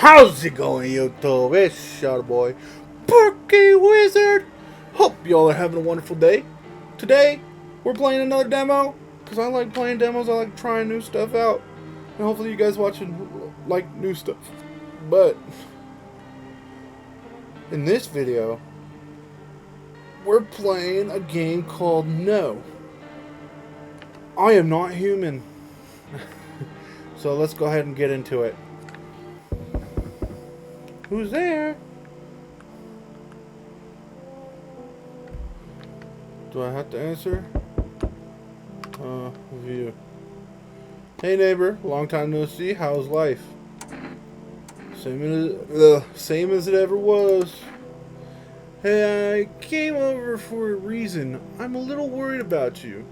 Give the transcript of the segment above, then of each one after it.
How's it going, YouTube? It's your boy, Perky Wizard. Hope y'all are having a wonderful day. Today, we're playing another demo, because I like playing demos, I like trying new stuff out. And hopefully you guys watching like new stuff. But, in this video, we're playing a game called No. I am not human. So let's go ahead and get into it. Who's there? Do I have to answer? View. Hey neighbor, long time no see. How's life? Same as it ever was. Hey, I came over for a reason. I'm a little worried about you.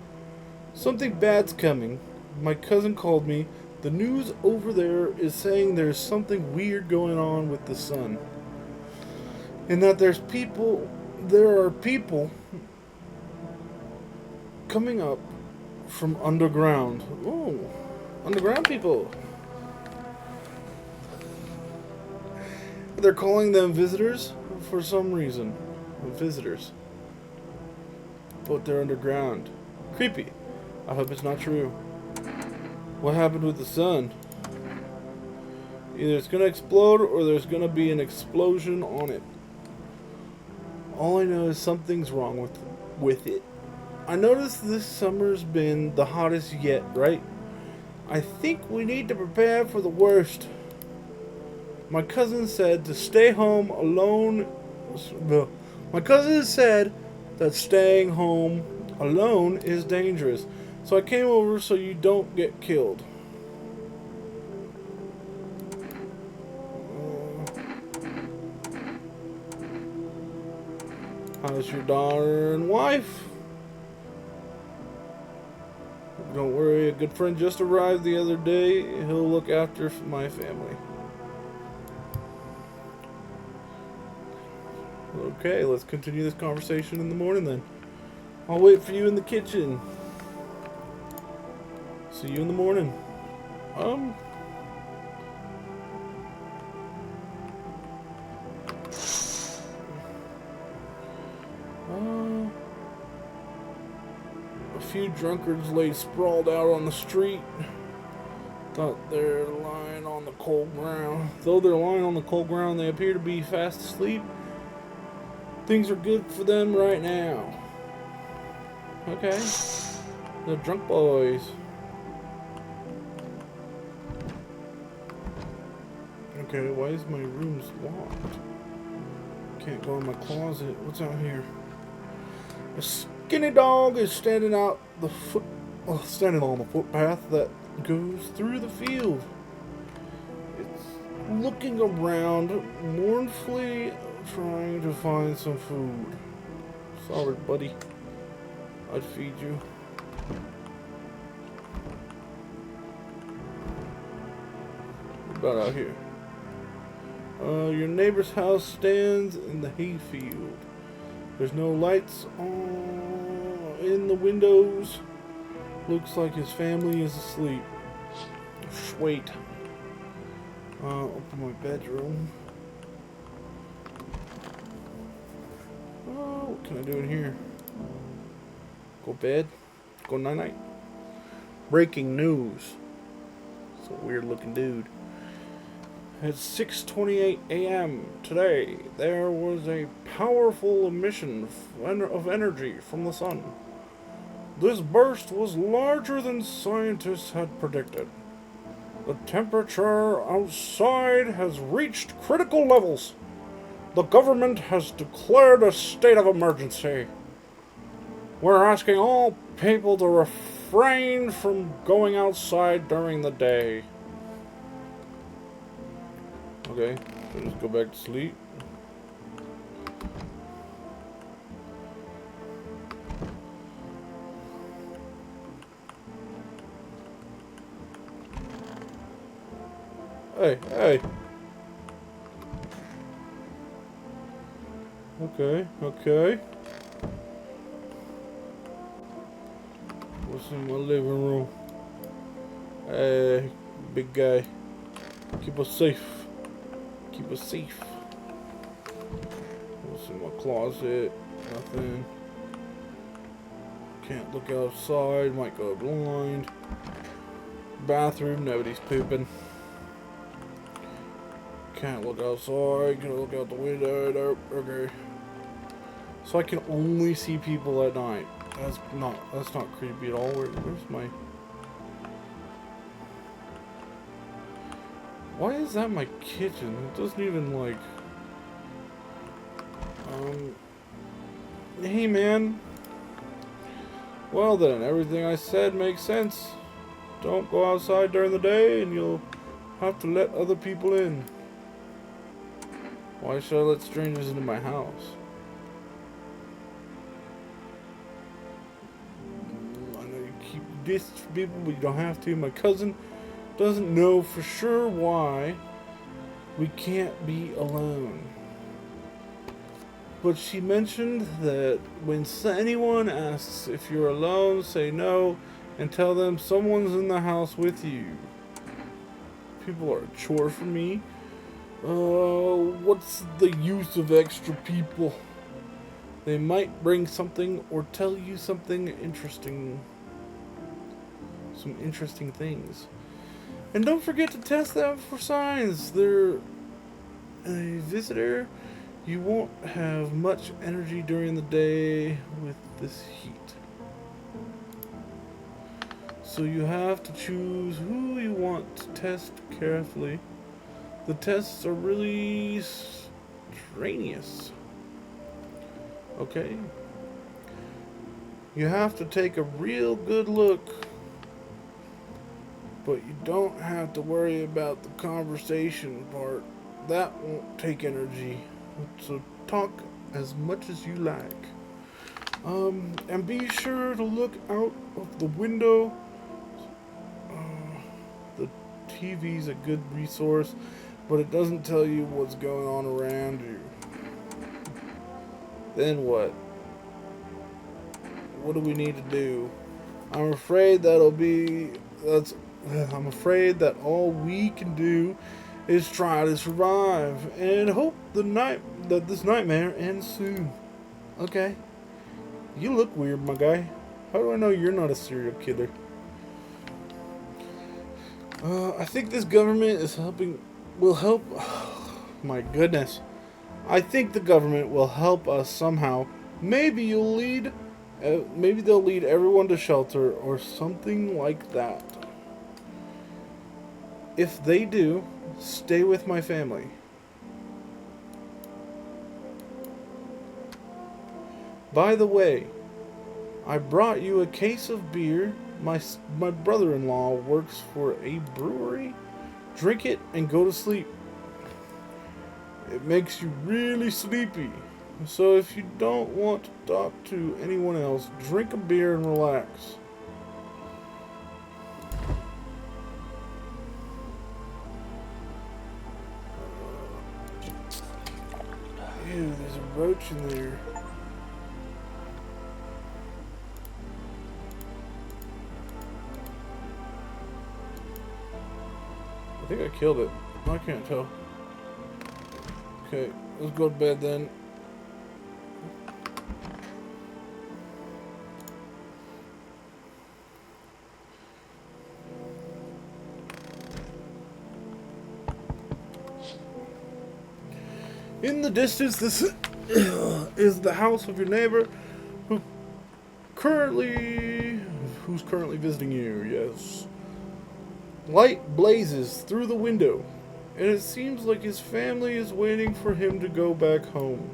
Something bad's coming. My cousin called me. The news over there is saying there's something weird going on with the sun. And that there are people coming up from underground. Oh, underground people. They're calling them visitors for some reason. Visitors. But they're underground. Creepy. I hope it's not true. What happened with the sun? Either it's gonna explode or there's gonna be an explosion on it. All I know is something's wrong with it. I noticed this summer's been the hottest yet, right? I think we need to prepare for the worst. My cousin said to stay home alone. My cousin said that staying home alone is dangerous. So I came over so you don't get killed. How's your daughter and wife? Don't worry, a good friend just arrived the other day. He'll look after my family. Okay, let's continue this conversation in the morning then. I'll wait for you in the kitchen. See you in the morning. A few drunkards lay sprawled out on the street. Thought they're lying on the cold ground. Though they're lying on the cold ground, they appear to be fast asleep. Things are good for them right now. Okay. The drunk boys. Okay, why is my room locked? Can't go in my closet. What's out here? A skinny dog is standing on the footpath that goes through the field. It's looking around, mournfully trying to find some food. Sorry, buddy. I'd feed you. What about out here? Your neighbor's house stands in the hayfield. There's no lights in the windows. Looks like his family is asleep. Wait. Open my bedroom. Oh, what can I do in here? Go bed. Go night night. Breaking news. It's a weird looking dude. At 6:28 a.m. today, there was a powerful emission of energy from the sun. This burst was larger than scientists had predicted. The temperature outside has reached critical levels. The government has declared a state of emergency. We're asking all people to refrain from going outside during the day. Okay, so just go back to sleep. Hey. Okay. What's in my living room? Hey, big guy. Keep us safe. a safe. What's in my closet? Nothing. Can't look outside. Might go blind. Bathroom. Nobody's pooping. Can't look outside. Can look out the window. Nope. Okay. So I can only see people at night. That's not creepy at all. Where's my... Why is that my kitchen? It doesn't even like... Hey man. Well then, everything I said makes sense. Don't go outside during the day and you'll have to let other people in. Why should I let strangers into my house? I know you keep this for people, but you don't have to. My cousin doesn't know for sure why we can't be alone. But she mentioned that when anyone asks if you're alone, say no and tell them someone's in the house with you. People are a chore for me. What's the use of extra people? They might bring something or tell you something interesting. Some interesting things. And don't forget to test them for signs. They're a visitor. You won't have much energy during the day with this heat. So you have to choose who you want to test carefully. The tests are really strenuous. Okay? You have to take a real good look. But you don't have to worry about the conversation part. That won't take energy. So talk as much as you like. And be sure to look out of the window. The TV's a good resource, but it doesn't tell you what's going on around you. Then what? What do we need to do? I'm afraid that all we can do is try to survive and hope that this nightmare ends soon. Okay. You look weird, my guy. How do I know you're not a serial killer? I think this government will help. My goodness. I think the government will help us somehow. Maybe they'll lead everyone to shelter or something like that. If they do, stay with my family. By the way, I brought you a case of beer. My brother-in-law works for a brewery. Drink it and go to sleep. It makes you really sleepy. So if you don't want to talk to anyone else, drink a beer and relax. Ew, there's a roach in there. I think I killed it. I can't tell. Okay, let's go to bed then. In the distance, this is the house of your neighbor who's currently visiting you. Yes. Light blazes through the window, and it seems like his family is waiting for him to go back home.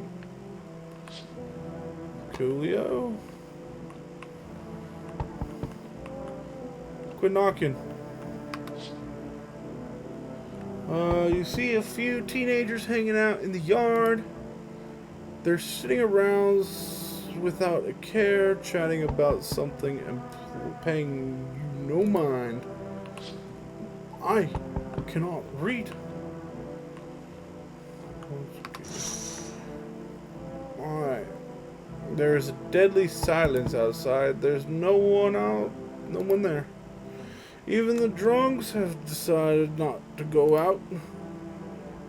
Coolio. Quit knocking. You see a few teenagers hanging out in the yard. They're sitting around without a care, chatting about something and paying you no mind. I cannot read. Alright. There is a deadly silence outside. There's no one out, no one there. Even the drunks have decided not to go out.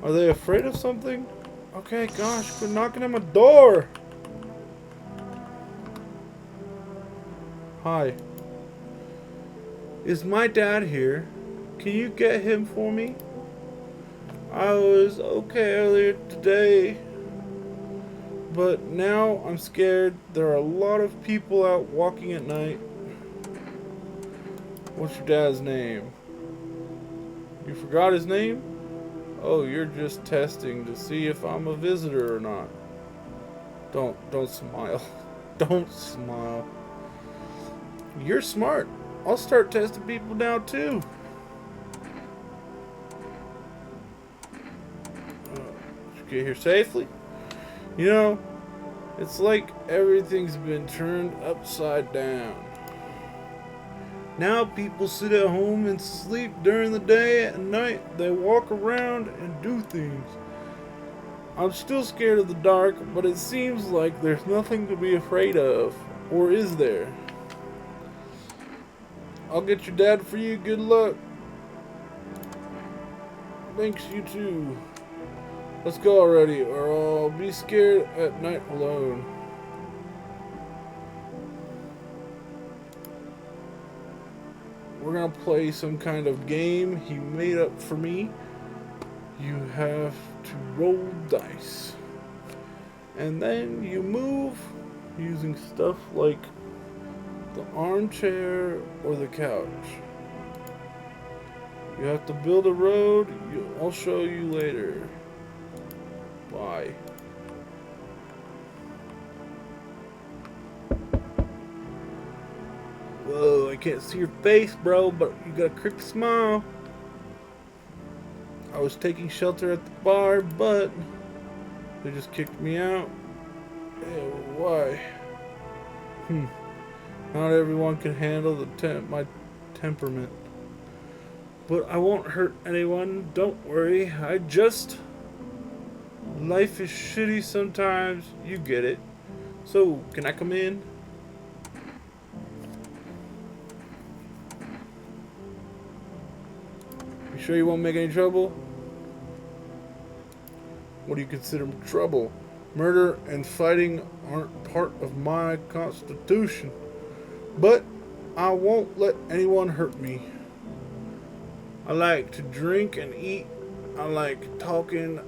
Are they afraid of something? Okay, gosh, quit knocking on my door. Hi. Is my dad here? Can you get him for me? I was okay earlier today, but now I'm scared. There are a lot of people out walking at night. What's your dad's name? You forgot his name? Oh, you're just testing to see if I'm a visitor or not. Don't smile. Don't smile. You're smart. I'll start testing people now too. Did you get here safely? You know, it's like everything's been turned upside down. Now people sit at home and sleep during the day. At night they walk around and do things. I'm still scared of the dark, but it seems like there's nothing to be afraid of. Or is there? I'll get your dad for you. Good luck. Thanks, you too. Let's go already, or I'll be scared at night alone. We're gonna play some kind of game he made up for me. You have to roll dice. And then you move using stuff like the armchair or the couch. You have to build a road. I'll show you later. Bye. Whoa, I can't see your face, bro, but you got a creepy smile. I was taking shelter at the bar, but they just kicked me out. Why? Not everyone can handle my temperament. But I won't hurt anyone, don't worry. Life is shitty sometimes, you get it. So, can I come in? You sure you won't make any trouble? What do you consider trouble? Murder and fighting aren't part of my constitution. But I won't let anyone hurt me. I like to drink and eat. I like talking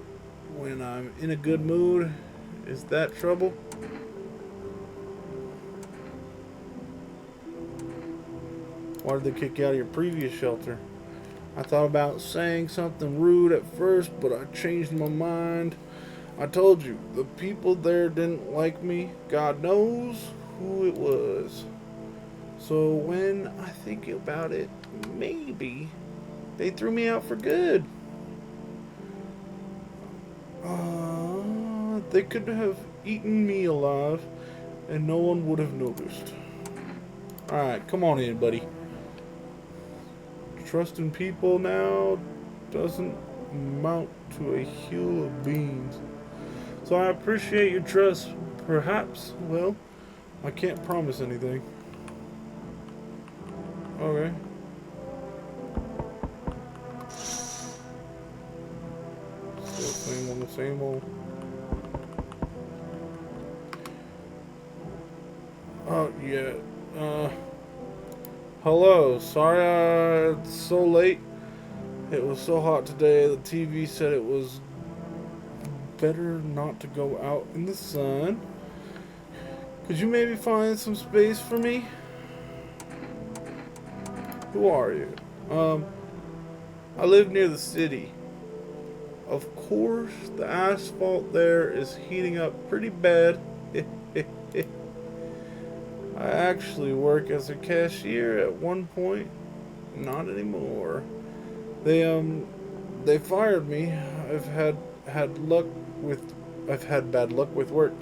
when I'm in a good mood. Is that trouble? Why did they kick you out of your previous shelter? I thought about saying something rude at first, but I changed my mind. I told you, the people there didn't like me. God knows who it was. So when I think about it, maybe they threw me out for good. They could have eaten me alive, and no one would have noticed. Alright, come on in, buddy. Trusting people now doesn't amount to a hill of beans. So I appreciate your trust. Perhaps, well, I can't promise anything. Okay. Still same old. Oh, yeah. Hello. Sorry it's so late. It was so hot today. The TV said it was better not to go out in the sun. Could you maybe find some space for me? Who are you? I live near the city. Of course, the asphalt there is heating up pretty bad. I actually work as a cashier at one point. Not anymore. They fired me. I've had bad luck with work.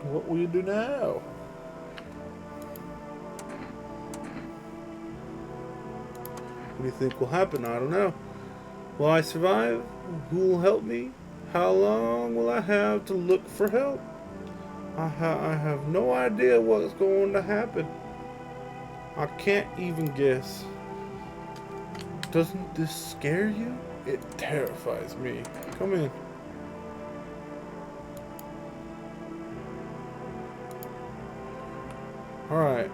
What will you do now? What do you think will happen? I don't know. Will I survive? Who will help me? How long will I have to look for help? I have no idea what's going to happen. I can't even guess. Doesn't this scare you? It terrifies me. Come in. Alright.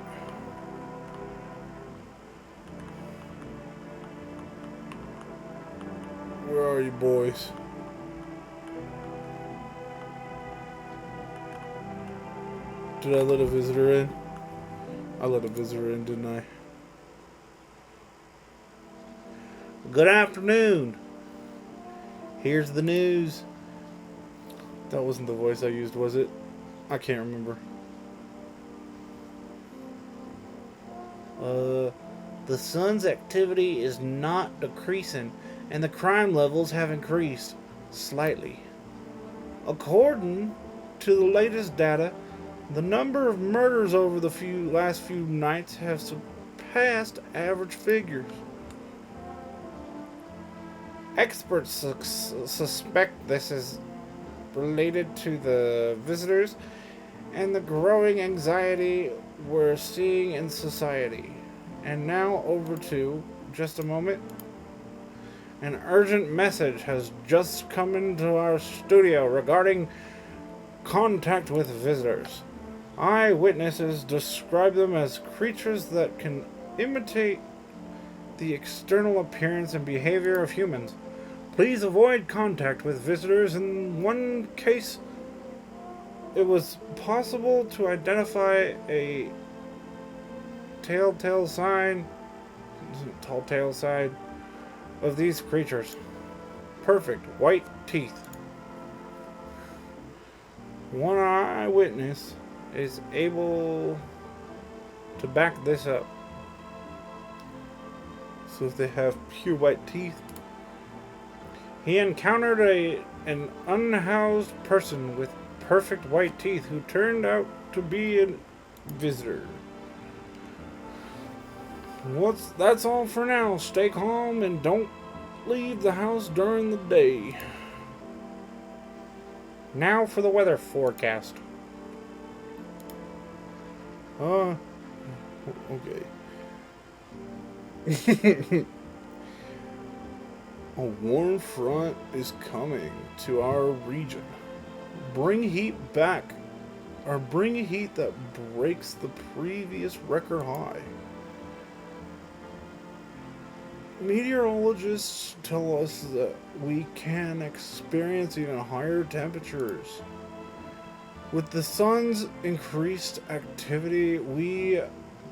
Where are you boys? Did I let a visitor in? I let a visitor in, didn't I? Good afternoon. Here's the news. That wasn't the voice I used, was it? I can't remember. The sun's activity is not decreasing, and the crime levels have increased slightly. According to the latest data, the number of murders over the last few nights have surpassed average figures. Experts suspect this is related to the visitors and the growing anxiety we're seeing in society. And now over to, just a moment, an urgent message has just come into our studio regarding contact with visitors. Eyewitnesses describe them as creatures that can imitate the external appearance and behavior of humans. Please avoid contact with visitors. In one case, it was possible to identify a tall sign of these creatures. Perfect white teeth. One eyewitness is able to back this up. So if they have pure white teeth. He encountered an unhoused person with perfect white teeth who turned out to be a visitor. That's all for now. Stay calm and don't leave the house during the day. Now for the weather forecast. Okay. A warm front is coming to our region. Bring heat back, or bring heat that breaks the previous record high. Meteorologists tell us that we can experience even higher temperatures. With the sun's increased activity, we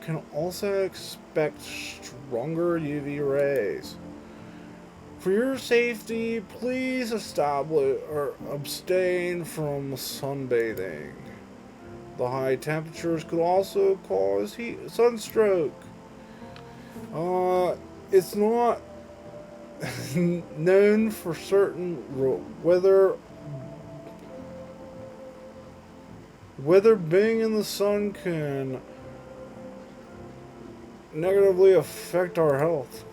can also expect stronger UV rays. For your safety, please abstain from sunbathing. The high temperatures could also cause sunstroke. It's not known for certain whether being in the sun can negatively affect our health.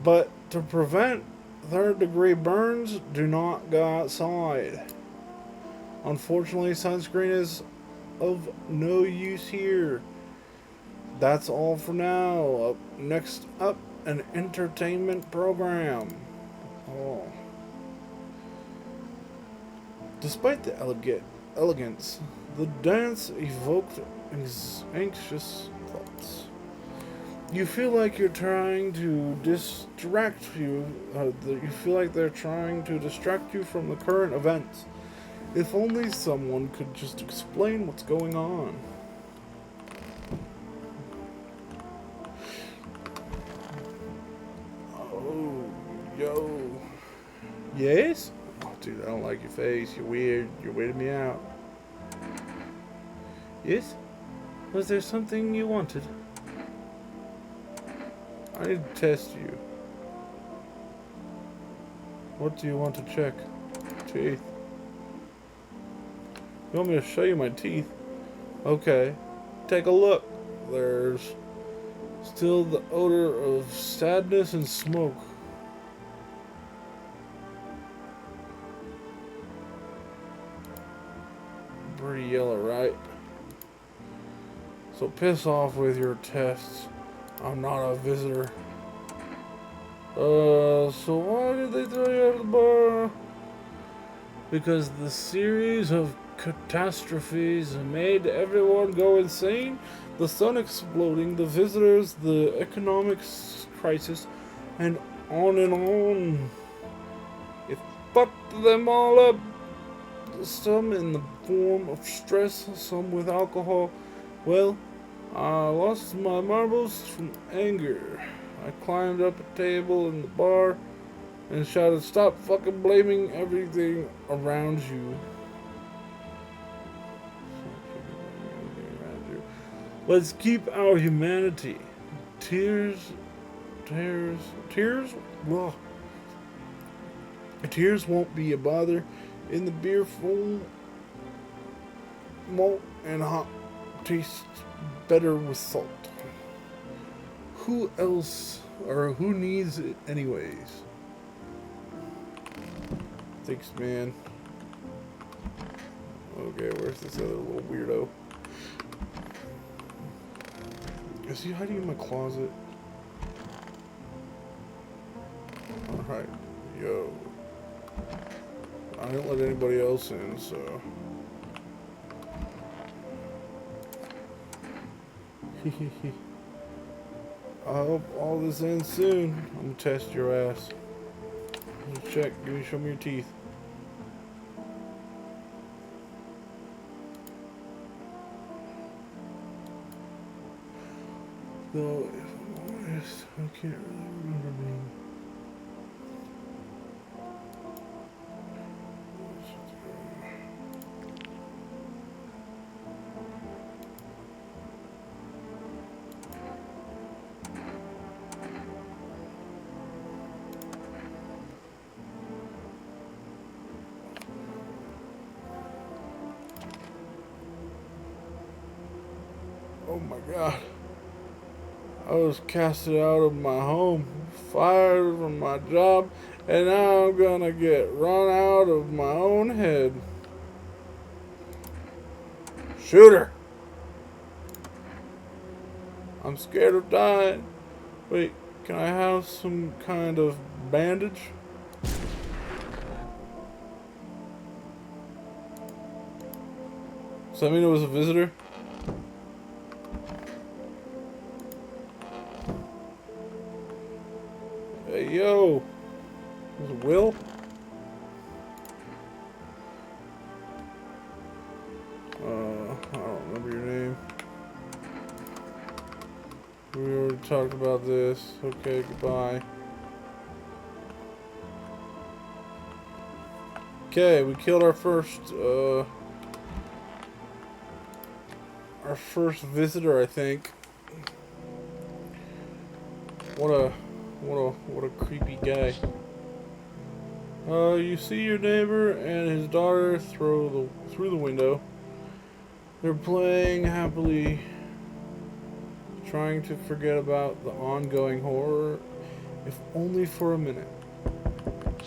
But to prevent third-degree burns, do not go outside. Unfortunately, sunscreen is of no use here. That's all for now. Next up, an entertainment program. Oh. Despite the elegance, the dance evoked anxious thoughts. You feel like you're trying to distract you. You feel like they're trying to distract you from the current events. If only someone could just explain what's going on. Oh, yo. Yes? Oh, dude, I don't like your face. You're weird. You're weirding me out. Yes? Was there something you wanted? I need to test you. What do you want to check? Teeth. You want me to show you my teeth? Okay. Take a look. There's still the odor of sadness and smoke. Pretty yellow, right? So piss off with your tests. I'm not a visitor. So why did they throw you out of the bar? Because the series of catastrophes made everyone go insane. The sun exploding, the visitors, the economic crisis, and on and on. It fucked them all up. Some in the form of stress, some with alcohol. Well, I lost my marbles from anger. I climbed up a table in the bar and shouted, "Stop fucking blaming everything around you." Let's keep our humanity. Tears. Ugh. Tears won't be a bother. In the beer, foam, malt, and hot tastes better with salt. Who else, or who needs it anyways? Thanks, man. Okay, where's this other little weirdo? Is he hiding in my closet? Alright, yo. I didn't let anybody else in, so. I hope all this ends soon. I'm gonna test your ass. Let's check. Show me your teeth. Though, if I'm honest, I can't really remember being. Oh my god. I was casted out of my home, fired from my job, and now I'm gonna get run out of my own head. Shoot her! I'm scared of dying. Wait, can I have some kind of bandage? Does that mean it was a visitor? Hey, yo. Was it Will? I don't remember your name. We already talked about this. Okay, goodbye. Okay, we killed our first visitor, I think. What a creepy guy. You see your neighbor and his daughter through the window. They're playing happily, trying to forget about the ongoing horror, if only for a minute.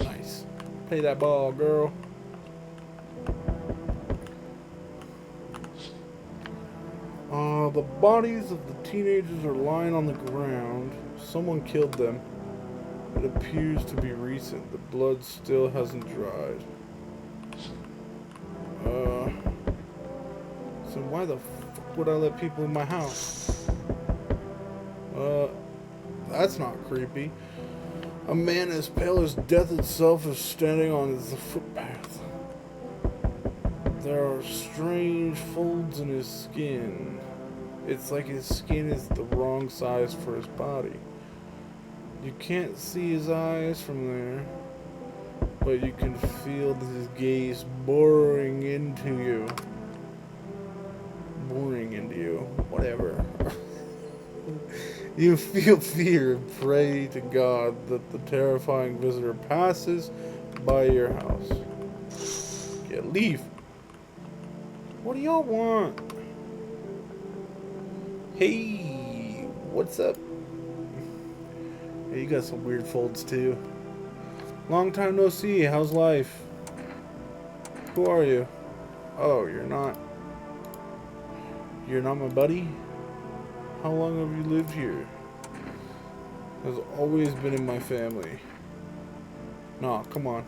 Nice. Play that ball, girl. The bodies of the teenagers are lying on the ground. Someone killed them. It appears to be recent. The blood still hasn't dried. So why the fuck would I let people in my house? That's not creepy. A man as pale as death itself is standing on the footpath. There are strange folds in his skin. It's like his skin is the wrong size for his body. You can't see his eyes from there, but you can feel his gaze boring into you. Whatever. You feel fear and pray to God that the terrifying visitor passes by your house. Yeah, leave. What do y'all want? Hey, what's up? Hey, you got some weird folds too. Long time no see. How's life? Who are you? Oh, you're not my buddy? How long have you lived here? has always been in my family. Nah, come on.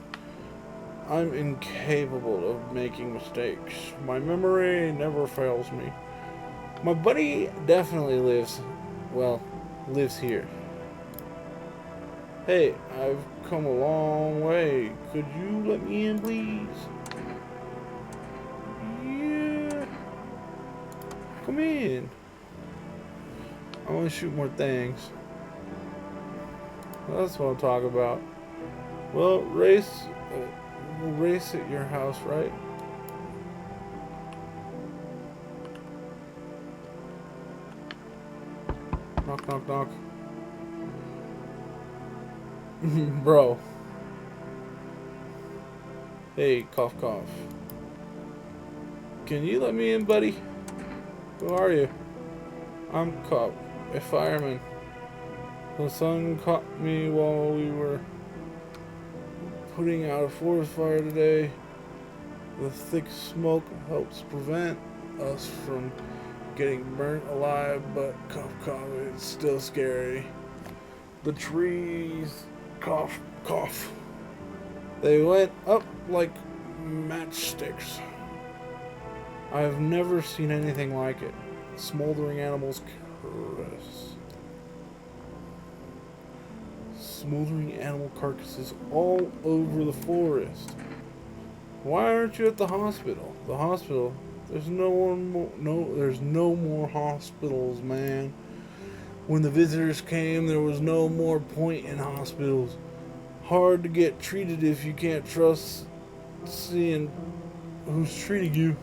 I'm incapable of making mistakes. My memory never fails me. My buddy definitely lives here. Hey, I've come a long way. Could you let me in, please? Yeah. Come in. I want to shoot more things. That's what I'm talking about. Well, we'll race at your house, right? Knock, knock, knock. Bro. Hey, cough, cough. Can you let me in, buddy? Who are you? I'm Cop, a fireman. The sun caught me while we were putting out a forest fire today. The thick smoke helps prevent us from getting burnt alive, but cough, cough, it's still scary. The trees, cough, cough. They went up like matchsticks. I've never seen anything like it. Smoldering animals caress. Smoldering animal carcasses all over the forest. Why aren't you at the hospital? The hospital? There's there's no more hospitals, man. When the visitors came, there was no more point in hospitals. Hard to get treated if you can't trust seeing who's treating you.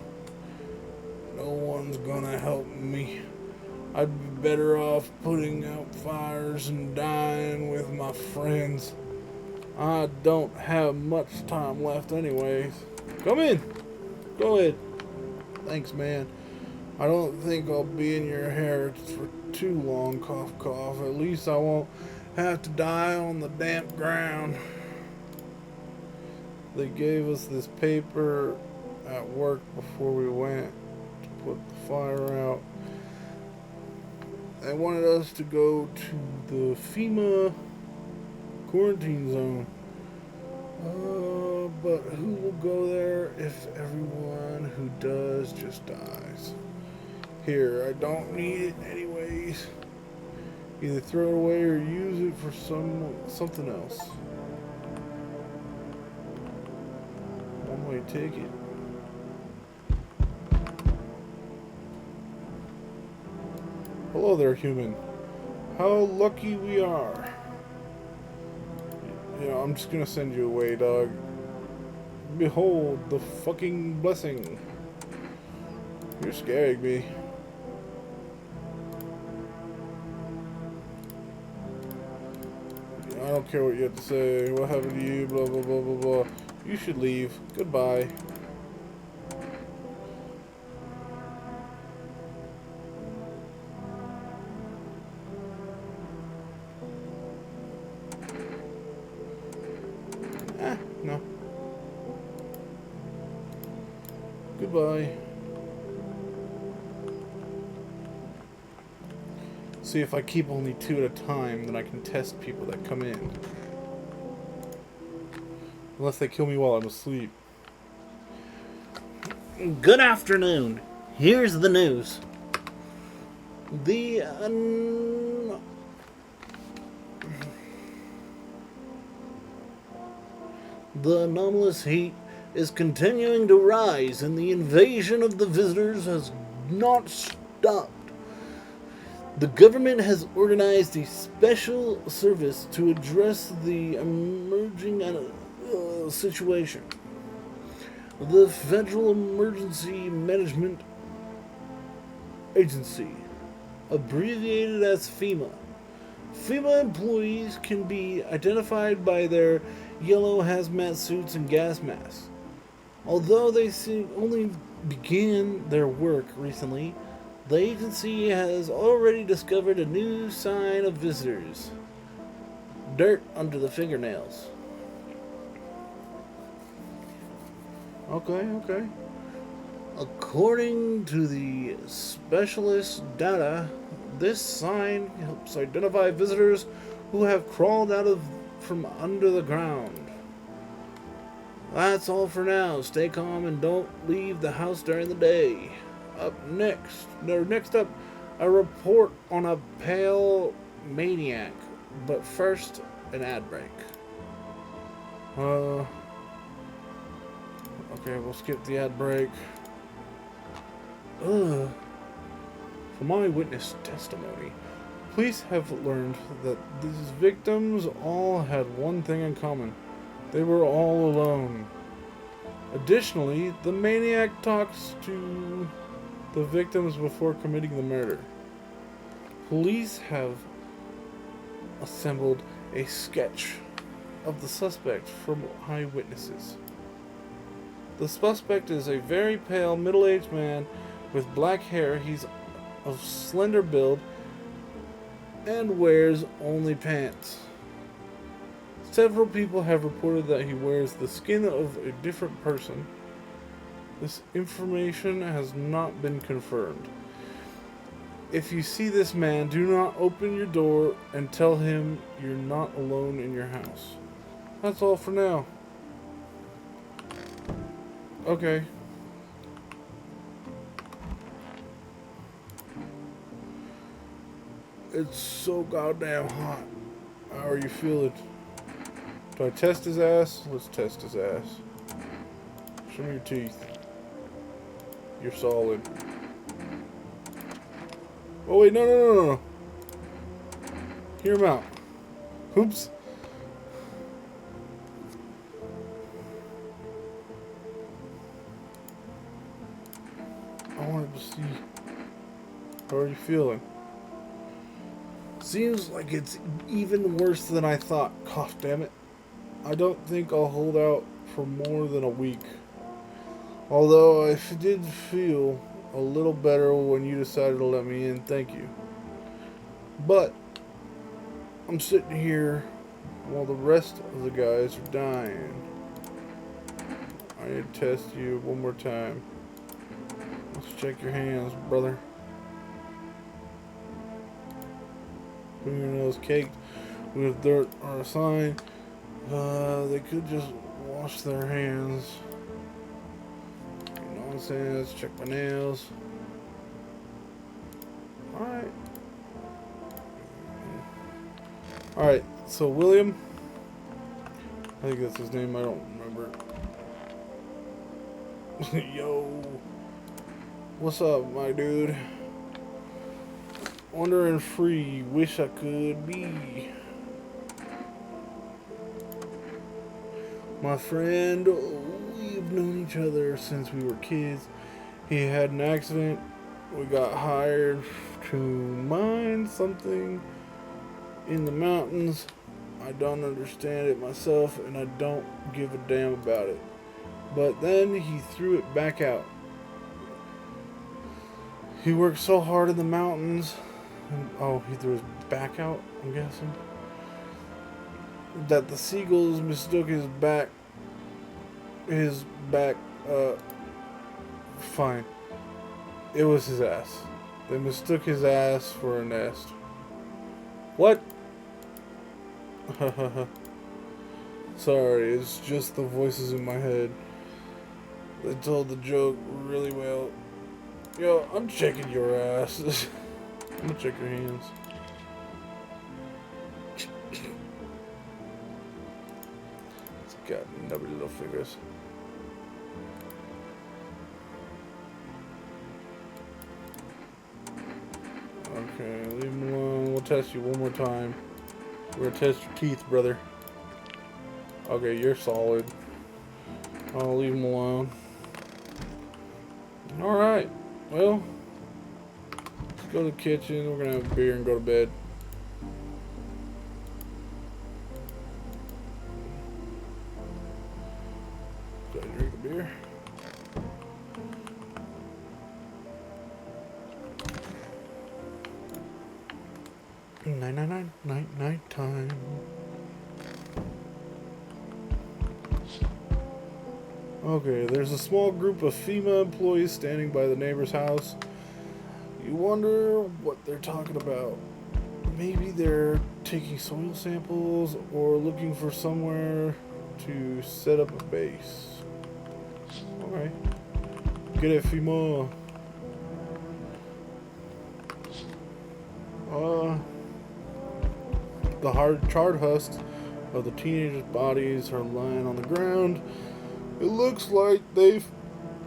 No one's gonna help me. I'd be better off putting out fires and dying with my friends. I don't have much time left anyways. Come in. Go ahead. Thanks, man. I don't think I'll be in your hair for too long, cough, cough. At least I won't have to die on the damp ground. They gave us this paper at work before we went to put the fire out. They wanted us to go to the FEMA quarantine zone. But who will go there if everyone who does just dies? Here, I don't need it anyways. Either throw it away or use it for something else. One-way ticket. Hello there, human. How lucky we are. You know, I'm just gonna send you away, dog. Behold the fucking blessing. You're scaring me. I don't care what you have to say. What happened to you? Blah, blah, blah, blah, blah. You should leave. Goodbye. No. Goodbye. See, if I keep only 2 at a time, then I can test people that come in. Unless they kill me while I'm asleep. Good afternoon. Here's the news. The anomalous heat is continuing to rise, and the invasion of the visitors has not stopped. The government has organized a special service to address the emerging situation. The Federal Emergency Management Agency, abbreviated as FEMA. FEMA employees can be identified by their yellow hazmat suits and gas masks. Although they only began their work recently, the agency has already discovered a new sign of visitors: dirt under the fingernails. Okay. According to the specialist data, this sign helps identify visitors who have crawled out of from under the ground. That's all for now. Stay calm and don't leave the house during the day. Next up, a report on a pale maniac. But first, an ad break. Okay, we'll skip the ad break. From eyewitness testimony, police have learned that these victims all had one thing in common. They were all alone. Additionally, the maniac talks to the victims before committing the murder. Police have assembled a sketch of the suspect from eyewitnesses. The suspect is a very pale, middle-aged man with black hair. He's of slender build and wears only pants. Several people have reported that he wears the skin of a different person. This information has not been confirmed. If you see this man, do not open your door and tell him you're not alone in your house. That's all for now. Okay. It's so goddamn hot. How are you feeling? Do I test his ass? Let's test his ass. Show me your teeth. You're solid. Oh wait, no. Hear him out. Oops. I wanted to see. How are you feeling? Seems like it's even worse than I thought. Cough, damn it. I don't think I'll hold out for more than a week. Although I did feel a little better when you decided to let me in. Thank you. But I'm sitting here while the rest of the guys are dying. I need to test you one more time. Let's check your hands, brother. Fingernails caked with dirt are a sign. They could just wash their hands. You know what I'm saying? Let's check my nails. Alright, so William, I think that's his name, I don't remember. Yo, what's up, my dude? Wandering free, wish I could be. My friend, we've known each other since we were kids. He had an accident. We got hired to mine something in the mountains. I don't understand it myself, and I don't give a damn about it. But then he threw it back out. He worked so hard in the mountains. Oh, he threw his back out, I'm guessing. That the seagulls mistook his back. Fine. It was his ass. They mistook his ass for a nest. What? Sorry, it's just the voices in my head. They told the joke really well. Yo, I'm checking your ass. I'm gonna check your hands. It's got nubby little fingers. Okay, leave him alone. We'll test you one more time. We're gonna test your teeth, brother. Okay, you're solid. I'll leave him alone. Alright, well, let's go to the kitchen. We're gonna have a beer and go to bed. Did I drink the beer? Night time. Okay, there's a small group of FEMA employees standing by the neighbor's house. You wonder what they're talking about. Maybe they're taking soil samples or looking for somewhere to set up a base. Alright. Get it, FEMA. The hard charred husks of the teenagers' bodies are lying on the ground. It looks like they've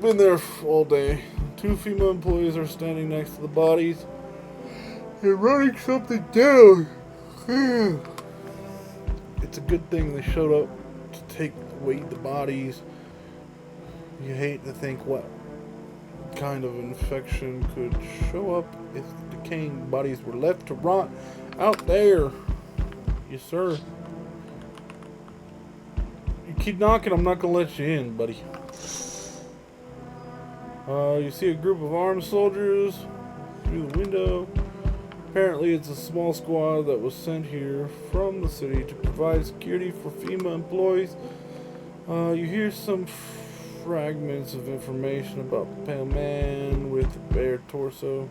been there all day. 2 female employees are standing next to the bodies. They're writing something down. It's a good thing they showed up to take away the bodies. You hate to think what kind of infection could show up if the decaying bodies were left to rot out there. Yes, sir. You keep knocking, I'm not gonna let you in, buddy. You see a group of armed soldiers through the window. Apparently, it's a small squad that was sent here from the city to provide security for FEMA employees. You hear some fragments of information about the pale man with the bare torso.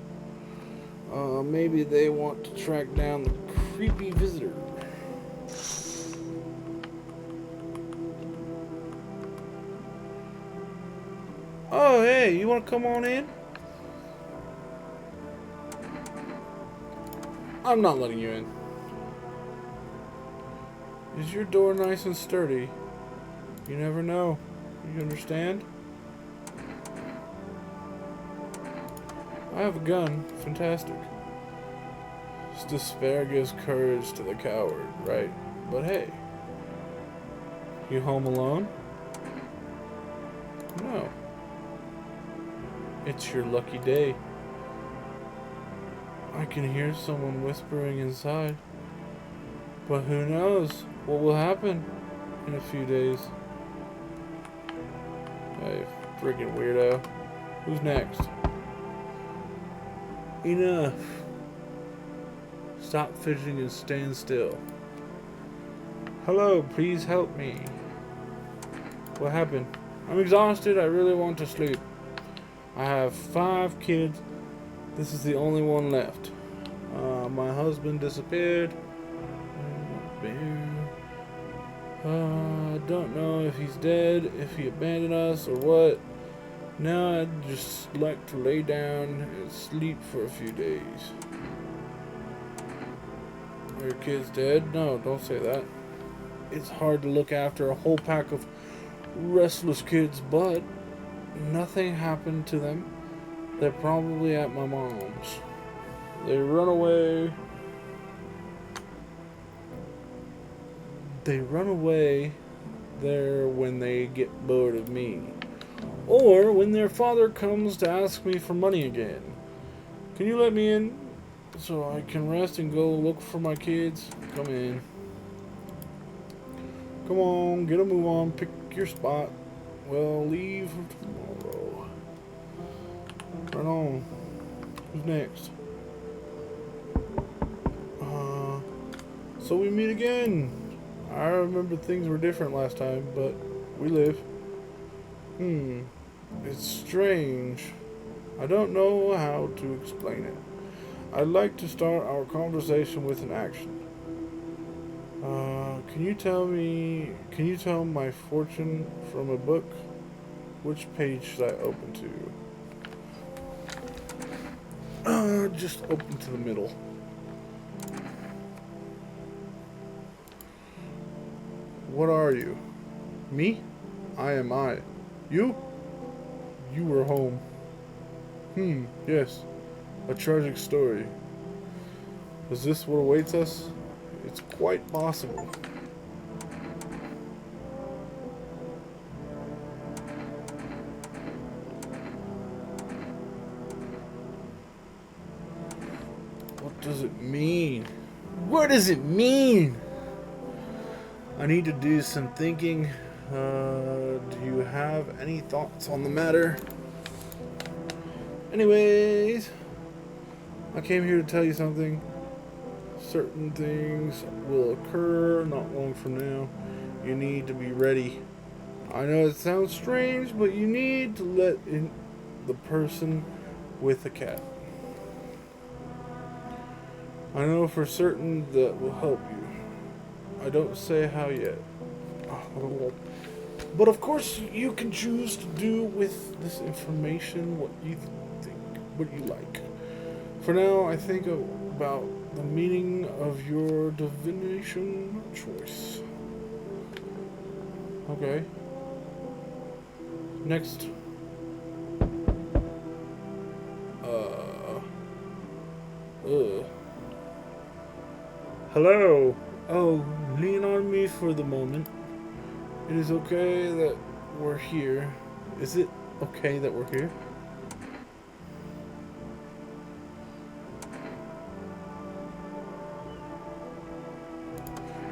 Maybe they want to track down the creepy visitor. Oh, hey, you want to come on in? I'm not letting you in. Is your door nice and sturdy? You never know. You understand? I have a gun. Fantastic. Despair gives courage to the coward, right? But hey, you home alone? No. It's your lucky day. I can hear someone whispering inside. But who knows what will happen in a few days. Hey, freaking weirdo. Who's next? Enough. Stop fidgeting and stand still. Hello, please help me. What happened? I'm exhausted. I really want to sleep. I have 5 kids. This is the only one left. My husband disappeared. I don't know if he's dead, if he abandoned us, or what. Now I'd just like to lay down and sleep for a few days. Are your kids dead? No, don't say that. It's hard to look after a whole pack of restless kids, but nothing happened to them. They're probably at my mom's. They run away. They run away there when they get bored of me. Or when their father comes to ask me for money again. Can you let me in so I can rest and go look for my kids? Come in. Come on, get a move on, pick your spot. Well, leave tomorrow. Right on. Who's next? So we meet again. I remember things were different last time, but we live. It's strange. I don't know how to explain it. I'd like to start our conversation with an action. Can you tell my fortune from a book? Which page should I open to? Just open to the middle. What are you? Me? I am I. You? You were home. Yes. A tragic story. Is this what awaits us? It's quite possible. What does it mean? What does it mean? I need to do some thinking. Do you have any thoughts on the matter? Anyways, I came here to tell you something. Certain things will occur not long from now. You need to be ready. I know it sounds strange, but you need to let in the person with the cat. I know for certain that will help you. I don't say how yet. But of course, you can choose to do with this information what you think, what you like. For now, I think about the meaning of your divination choice. Okay. Next. Hello. Oh, lean on me for the moment. It is okay that we're here. Is it okay that we're here?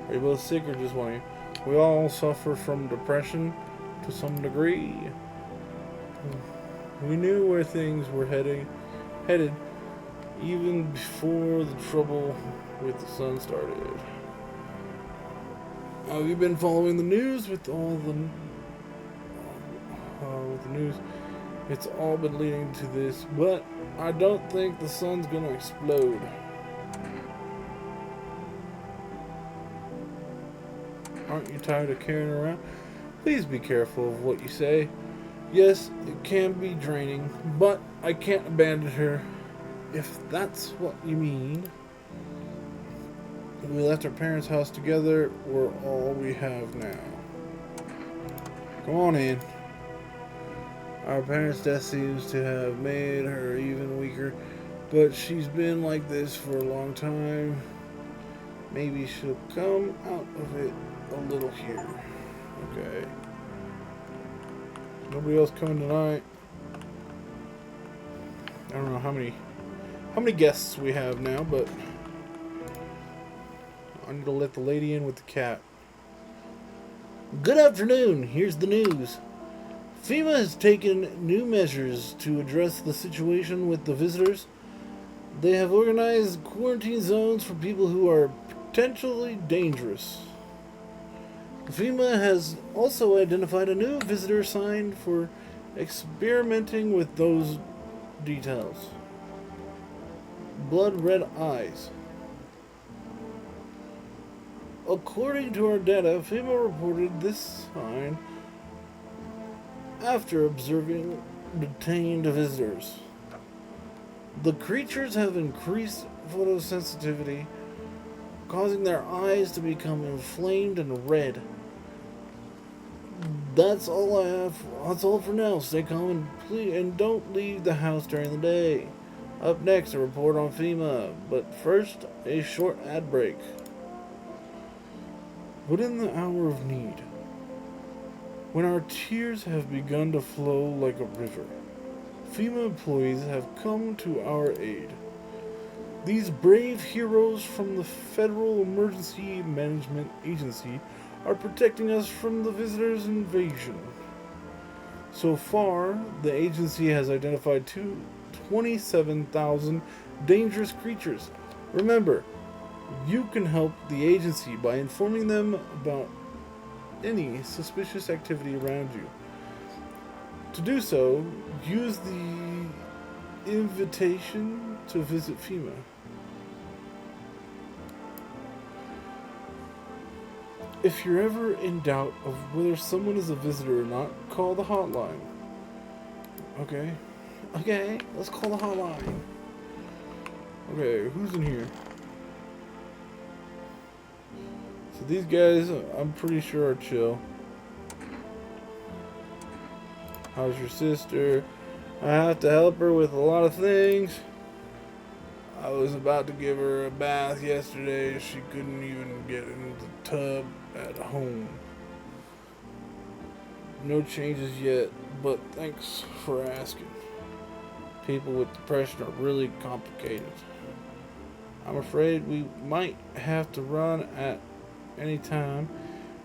Are you both sick or just one of you? We all suffer from depression to some degree. We knew where things were headed even before the trouble with the sun started. Have you been following the news with the news? It's all been leading to this, but I don't think the sun's gonna explode. Aren't you tired of carrying around? Please be careful of what you say. Yes, it can be draining, but I can't abandon her, if that's what you mean. We left our parents' house together. We're all we have now. Come on in. Our parents' death seems to have made her even weaker, but she's been like this for a long time. Maybe she'll come out of it a little here. Okay. Nobody else coming tonight. I don't know how many guests we have now, but I need to let the lady in with the cat. Good afternoon. Here's the news. FEMA has taken new measures to address the situation with the visitors. They have organized quarantine zones for people who are potentially dangerous. FEMA has also identified a new visitor sign for experimenting with those details. Blood red eyes. According to our data, FEMA reported this sign after observing detained visitors. The creatures have increased photosensitivity, causing their eyes to become inflamed and red. That's all I have. That's all for now. Stay calm and don't leave the house during the day. Up next, a report on FEMA, but first, a short ad break. But in the hour of need, when our tears have begun to flow like a river, FEMA employees have come to our aid. These brave heroes from the Federal Emergency Management Agency are protecting us from the visitors' invasion. So far, the agency has identified 27,000 dangerous creatures. Remember, you can help the agency by informing them about any suspicious activity around you. To do so, use the invitation to visit FEMA. If you're ever in doubt of whether someone is a visitor or not, call the hotline. Okay, let's call the hotline. Okay, who's in here? So these guys, I'm pretty sure are chill. How's your sister? I have to help her with a lot of things. I was about to give her a bath yesterday. She couldn't even get in the tub at home. No changes yet, but thanks for asking. People with depression are really complicated. I'm afraid we might have to run at any time,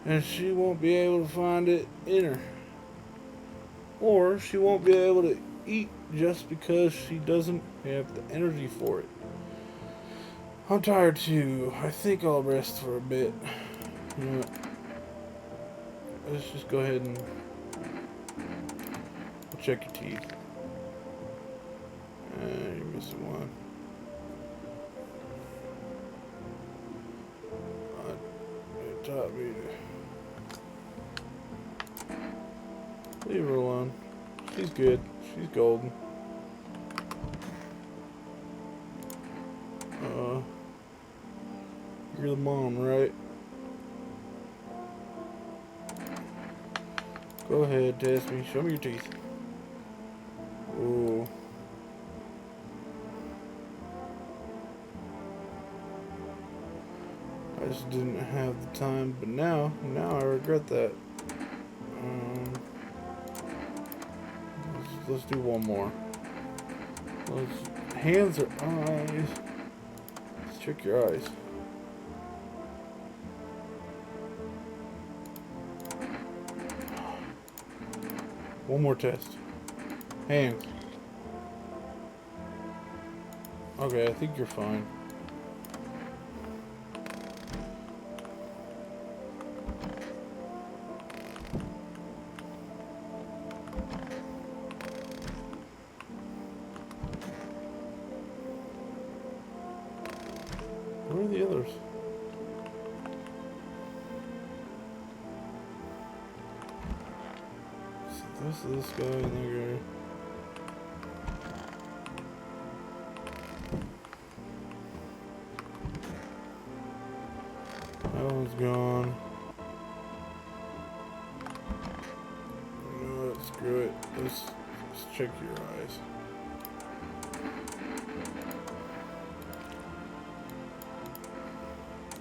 and she won't be able to find it in her. Or she won't be able to eat just because she doesn't have the energy for it. I'm tired too. I think I'll rest for a bit. You know what? Let's just go ahead and check your teeth. You're missing one. taught me to leave her alone. She's good. She's golden. You're the mom, right? Go ahead, test me. Show me your teeth. Ooh. I just didn't have the time, but now I regret that. Let's do one more. Hands or eyes? Let's check your eyes. One more test. Hands. Okay, I think you're fine. Where are the others? So this guy and that guy. That one's gone. You know what? Screw it. Let's check your eyes.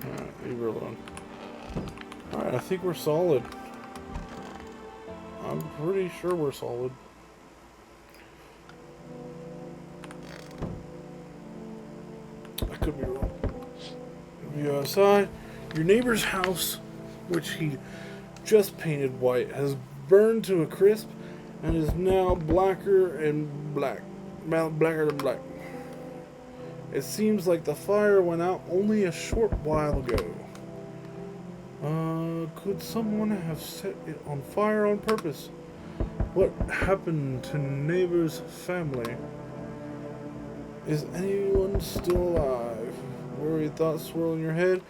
Alright, leave her alone. Alright, I think we're solid. I'm pretty sure we're solid. I could be wrong. If you outside, your neighbor's house, which he just painted white, has burned to a crisp and is now blacker than black. It seems like the fire went out only a short while ago. Could someone have set it on fire on purpose? What happened to neighbor's family? Is anyone still alive? Worried thoughts swirl in your head,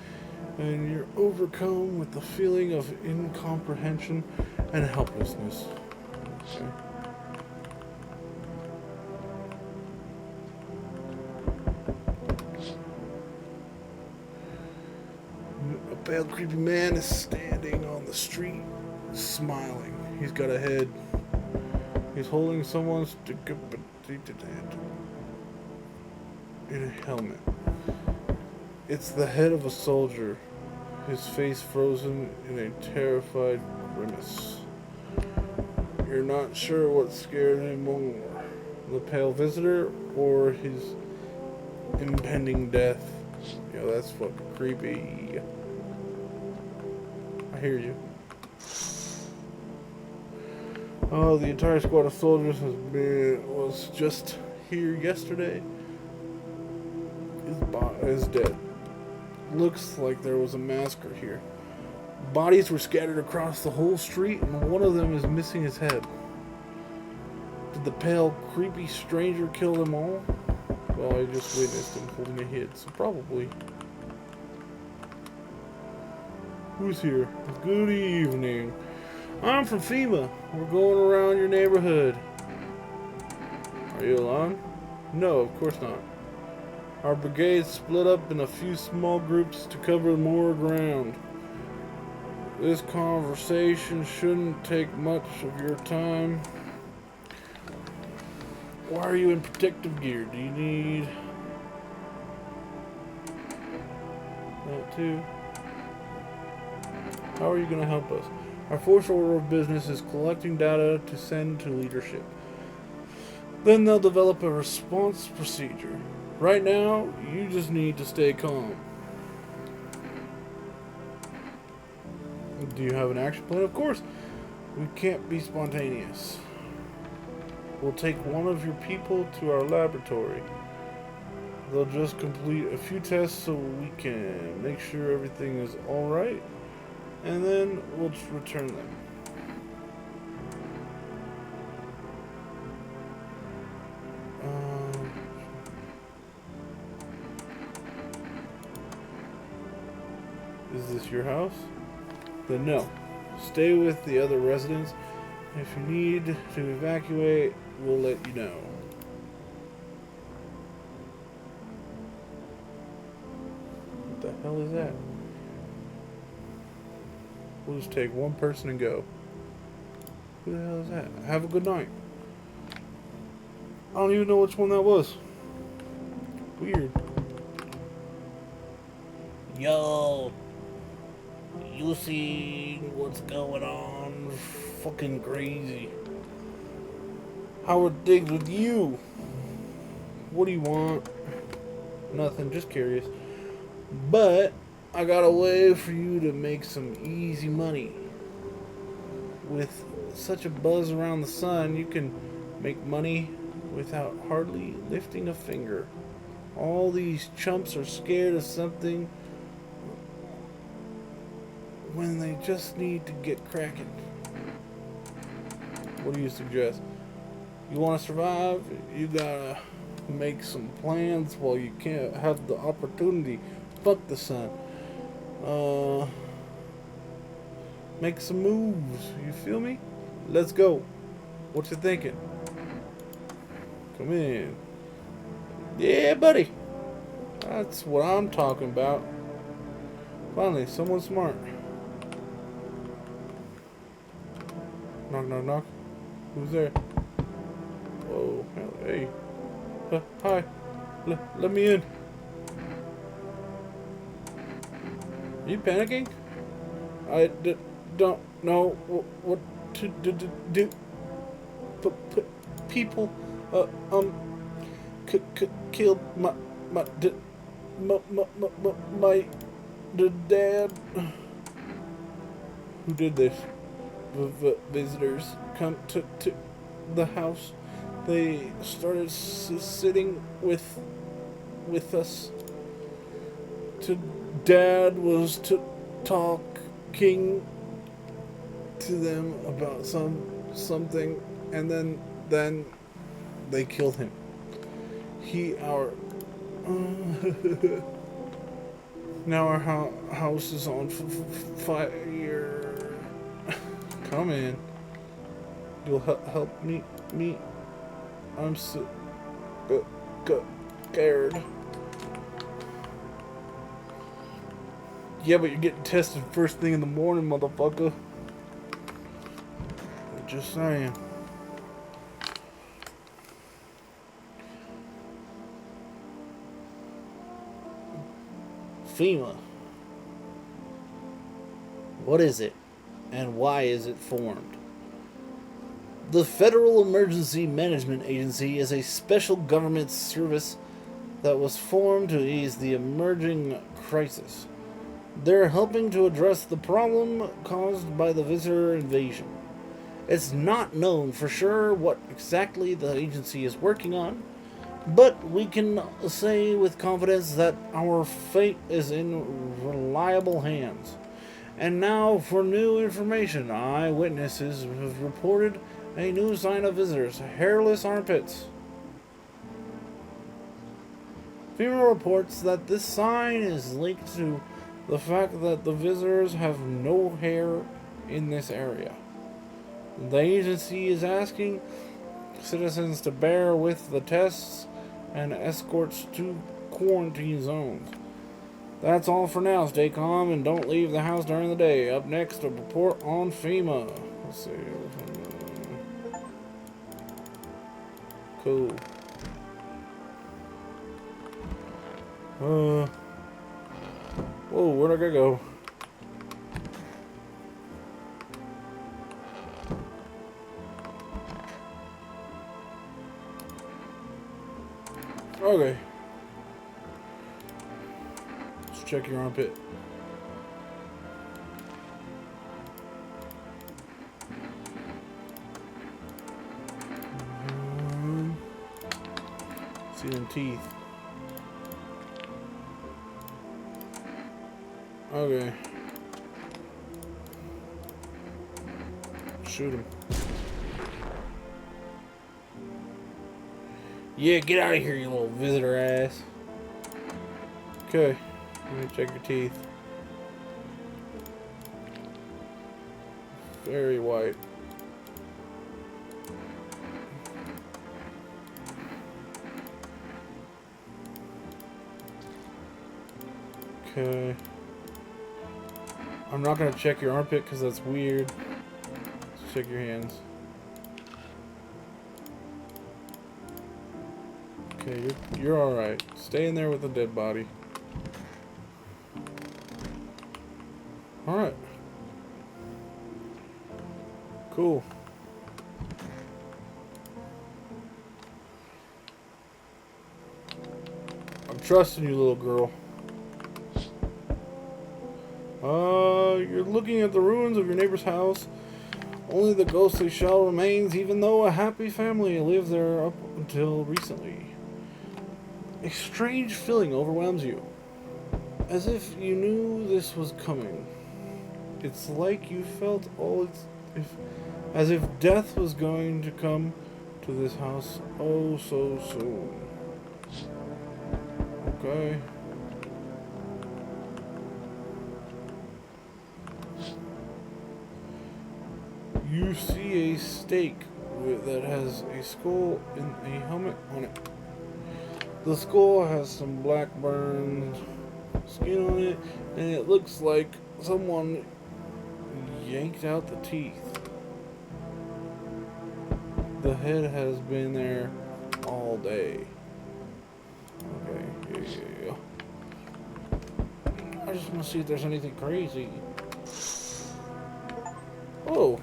and you're overcome with the feeling of incomprehension and helplessness. Okay. A pale, creepy man is standing on the street, smiling. He's got a head. He's holding someone's in a helmet. It's the head of a soldier, his face frozen in a terrified grimace. You're not sure what scared him more, the pale visitor or his impending death. Yo, that's fucking creepy. I hear you. Oh, the entire squad of soldiers was just here yesterday. His body is dead. Looks like there was a massacre here. Bodies were scattered across the whole street, and one of them is missing his head. Did the pale, creepy stranger kill them all? Well, I just witnessed him holding a head, so probably. Who's here? Good evening. I'm from FEMA. We're going around your neighborhood. Are you alone? No, of course not. Our brigade split up in a few small groups to cover more ground. This conversation shouldn't take much of your time. Why are you in protective gear? Do you need that too? How are you going to help us? Our first order of business is collecting data to send to leadership. Then they'll develop a response procedure. Right now, you just need to stay calm. Do you have an action plan? Of course. We can't be spontaneous. We'll take one of your people to our laboratory. They'll just complete a few tests so we can make sure everything is alright. And then we'll just return them. Is this your house? then no. Stay with the other residents. If you need to evacuate, we'll let you know. What the hell is that? We'll just take one person and go. Who the hell is that? Have a good night. I don't even know which one that was. Weird. Yo, you see what's going on? Fucking crazy. Howard digs with you. What do you want? Nothing, just curious. But I got a way for you to make some easy money. With such a buzz around the sun, you can make money without hardly lifting a finger. All these chumps are scared of something when they just need to get cracking. What do you suggest? You want to survive? You gotta make some plans while you can't have the opportunity. Fuck the sun. Make some moves. You feel me? Let's go. What you thinking? Come in. Yeah, buddy. That's what I'm talking about. Finally, someone smart. Knock, knock, knock. Who's there? Whoa, hey. Hi. Let me in. Are you panicking? I don't know what to do. People, killed my dad. Who did this? Visitors come to the house. They started sitting with us. Dad was talking to them about something, and then they killed him. Now our house is on fire. Come in. You'll help me. I'm so scared. Yeah, but you're getting tested first thing in the morning, motherfucker. Just saying. FEMA. What is it? And why is it formed? The Federal Emergency Management Agency is a special government service that was formed to ease the emerging crisis. They're helping to address the problem caused by the visitor invasion. It's not known for sure what exactly the agency is working on, but we can say with confidence that our fate is in reliable hands. And now for new information. Eyewitnesses have reported a new sign of visitors, hairless armpits. FEMA reports that this sign is linked to the fact that the visitors have no hair in this area. The agency is asking citizens to bear with the tests and escorts to quarantine zones. That's all for now. Stay calm and don't leave the house during the day. Up next, a report on FEMA. Let's see. Cool. Whoa, where'd I go? Okay. Let's check your armpit. See them teeth. Okay. Shoot him. Yeah, get out of here, you little visitor ass. Okay. Let me check your teeth. Very white. Okay. I'm not gonna check your armpit because that's weird. Let's check your hands. Okay, you're all right. Stay in there with the dead body. All right. Cool. I'm trusting you, little girl. You're looking at the ruins of your neighbor's house. Only the ghostly shell remains, even though a happy family lived there up until recently. A strange feeling overwhelms you, as if you knew this was coming. It's like you felt as if death was going to come to this house oh so soon. Okay. You see a stake that has a skull and a helmet on it. The skull has some black burned skin on it, and it looks like someone yanked out the teeth. The head has been there all day. Okay, yeah. I just want to see if there's anything crazy. Oh.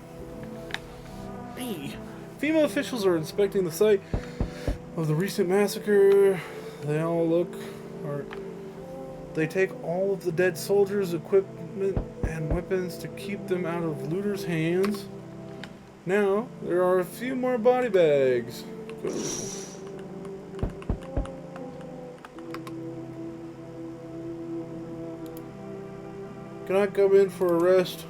FEMA officials are inspecting the site of the recent massacre. They take all of the dead soldiers' equipment and weapons to keep them out of looters' hands. Now, there are a few more body bags. Cool. Can I come in for a rest?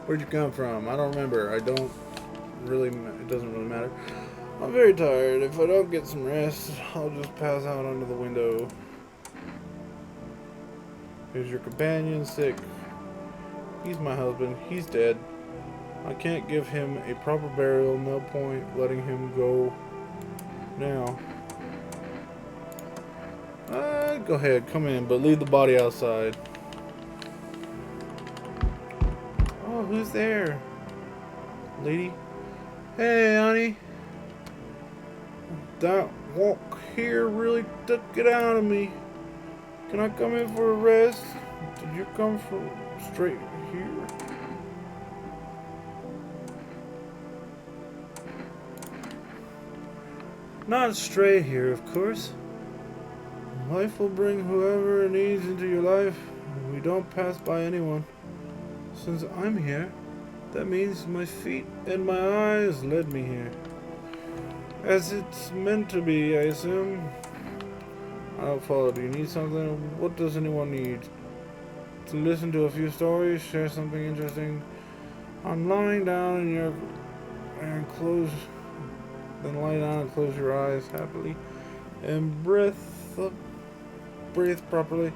Where'd you come from? I don't remember. It doesn't really matter. I'm very tired. If I don't get some rest, I'll just pass out under the window. Here's your companion, sick. He's my husband. He's dead. I can't give him a proper burial. No point letting him go now. Go ahead, come in, but leave the body outside. Oh, who's there? Lady? Hey, honey. That walk here really took it out of me. Can I come in for a rest? Did you come from straight here? Not straight here, of course. Life will bring whoever it needs into your life. We don't pass by anyone. Since I'm here, that means my feet and my eyes led me here. As it's meant to be, I assume. I don't follow. Do you need something? What does anyone need? To listen to a few stories, share something interesting. I'm lying down and then lie down and close your eyes happily, and breathe properly.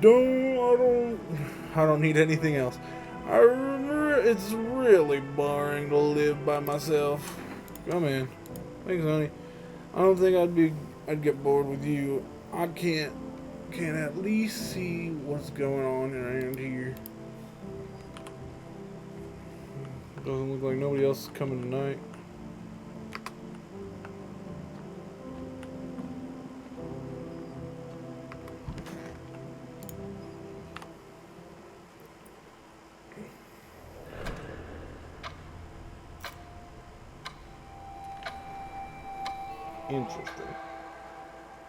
I don't need anything else. I remember it's really boring to live by myself. Come in. Thanks, honey. I don't think I'd get bored with you. I can't at least see what's going on around here. Doesn't look like nobody else is coming tonight. Interesting.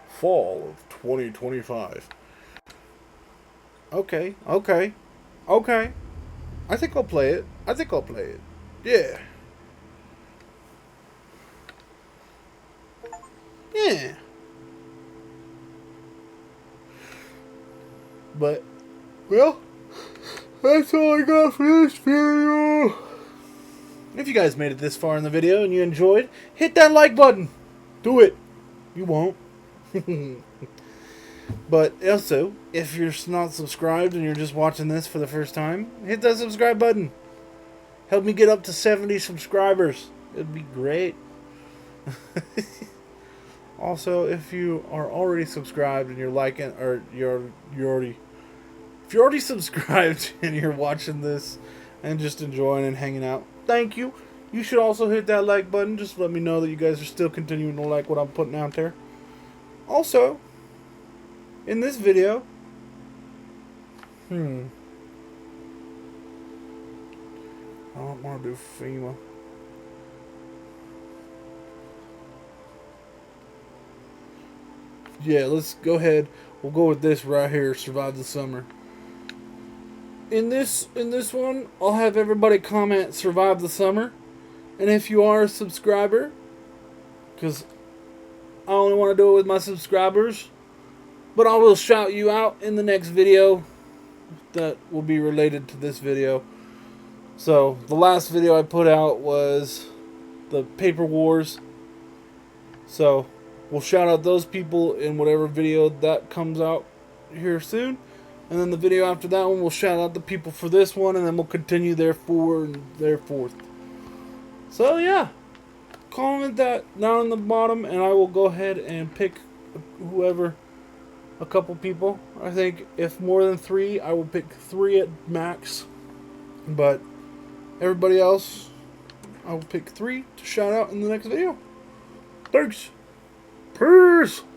Fall of 2025. Okay. I think I'll play it. Yeah. Yeah. But, well, that's all I got for this video. If you guys made it this far in the video and you enjoyed, hit that like button. Do it. You won't. But also, if you're not subscribed and you're just watching this for the first time, hit that subscribe button. Help me get up to 70 subscribers. It'd be great. Also, if you are already subscribed and you're liking, or if you're already subscribed and you're watching this and just enjoying and hanging out, thank you. You should also hit that like button. Just let me know that you guys are still continuing to like what I'm putting out there. Also, in this video, I don't want to do FEMA. Yeah, let's go ahead. We'll go with this right here, Survive the Summer. In this one, I'll have everybody comment Survive the Summer. And if you are a subscriber, because I only want to do it with my subscribers, but I will shout you out in the next video that will be related to this video. So, the last video I put out was the Paper Wars. So, we'll shout out those people in whatever video that comes out here soon. And then the video after that one, we'll shout out the people for this one. And then we'll continue therefore and thereforth. So, yeah. Comment that down in the bottom. And I will go ahead and pick whoever, a couple people. I think if more than 3, I will pick 3 at max. But everybody else, I will pick 3 to shout out in the next video. Thanks. Peace.